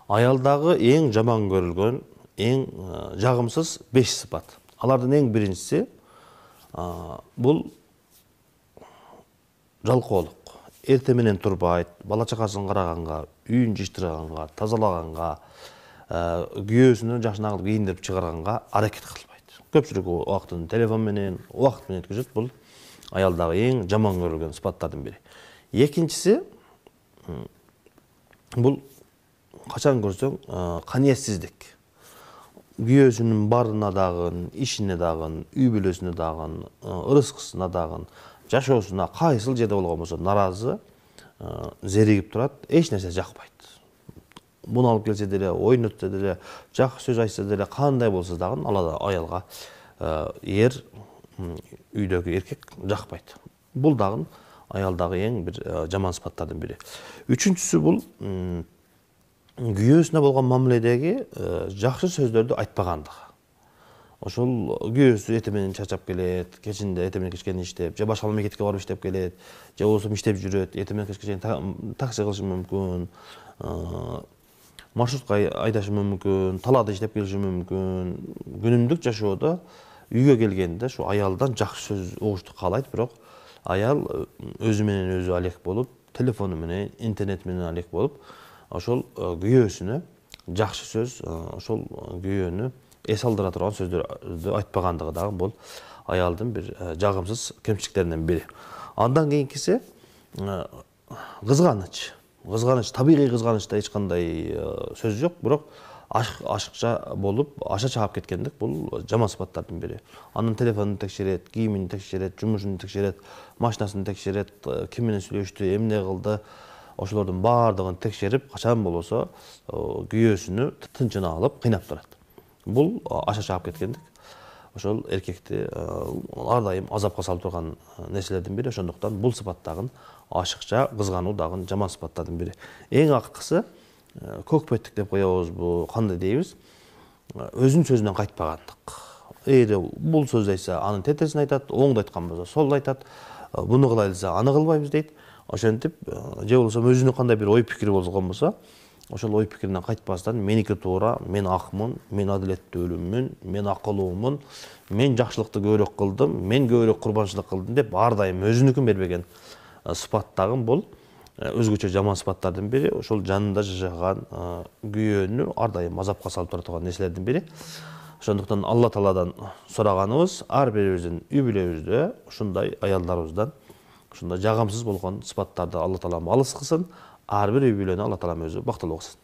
Аялдағы ең жаман көрілген, ең жағымсыз 5 сыпат. Алардың ең біріншісі бұл жалқаулық. Ертеменен тұрбайды, бала чақасын қарағанға, үйін жиштырғанға, тазалағанға, күйеусүнү жакшына кылып кийиндирип чыгарганга аракет кылбайт. Көпчүлүк убактын телефон менен, убакыт менен өткөзөт. Бул аялдагы эң жаман көрүлгөн сыпаттардын бири. Экинчиси бул качан көрсөң каниетсиздик. Күйөөсүнүн барына дагы, ишине дагы, үй бүлөсүнө дагы, ырыскысына дагы, жашоосуна кайсыл жерде болгон болсо наразы, зеригип турат, эч нерсе жакпайт. Буну алып келсе деле, ойун өтсө деле, жакшы сөз айтса деле, кандай болсо дагы ал аялга үйдөгү эркек жакпайт. Бул дагы аялдагы эң бир жаман сыпаттардын бири. Үчүнчүсү бул күйөөсүнө болгон мамиледеги жакшы сөздөрдү айтпагандыгы. Ошол күйөөсү эртең чачап келет, кечинде эртең кечке иштеп, же башка мамлекетке барып иштеп келет, же болбосо иштеп жүрөт, эртең кечке чейин такси кылышы мүмкүн, маршрутка айдашы мүмкүн, талаада иштеп келиши мүмкүн. Күнүмдүк жашоодо үйгө келгенде шу аялдан жакшы сөз угушту каалайт, бирок аял өзү менен өзү алек болуп, телефону менен, интернет менен алек болуп, ошол күйөөсүнө жакшы сөз, ошол күйөөнү эс алдыра турган сөздөрдү айтпагандыгы дагы бул аялдын бир жагымсыз кемчиликтеринен бири. Андан кийинкиси кызганыч. Кызганыч, табигый кызганычта эч кандай сөз жок, бирок ашыкча болуп, аша чаап кеткендик бул жаман сыпаттардын бири. Анын телефонун текшерет, кийимин текшерет, жумушун текшерет, машинасын текшерет, ким менен сүйлөштү, эмне кылды, ошолордун баардыгын текшерип, качан болбосо күйөөсүнү тынчына алып кыйнап турат. Бул аша чаап кеткендик. Ошол эркекти ар дайым азапка салып турган нерселердин бири. Ошондуктан бул сыпаттагы ашыкча кызгануу дагы жаман сыпаттардын бири. Эң акыркысы көкпеттик деп коебузбу, кандай дейбиз? Өзүнүн сөзүнөн кайтпагандык. Бул сөз айтса, анын тетесин айтат, оңду айткан болсо, солду айтат. Буну кылайлы десе, аны кылбайбыз дейт. Ошентип, же болбосо өзүнүн кандай бир ой пикири болгон болсо, ошол ой пикиринен кайтпастан, меники туура, мен акмын, мен адилеттүүлүмүн, мен акылуумун, мен жакшылыкты көбүрөөк кылдым, мен көбүрөөк курбанчылык кылдым деп ар дайым өзүнүкүн бербеген сыпаттагы бул өзгөчө жаман сыпаттардын бири. Ошол жанында жашаган күйөөнү ар дайым азапка салып тура турган нерселердин бири. Ошондуктан Алла Тааладан сураганыбыз ар бирибиздин үй бүлөбүздө ушундай аялдарыбыздан ушундай жагымсыз болгон сыпаттарды Алла Таалам алыс кылсын. Ар бир үй бүлөнү Алла Таалам өзү бактылуу кылсын.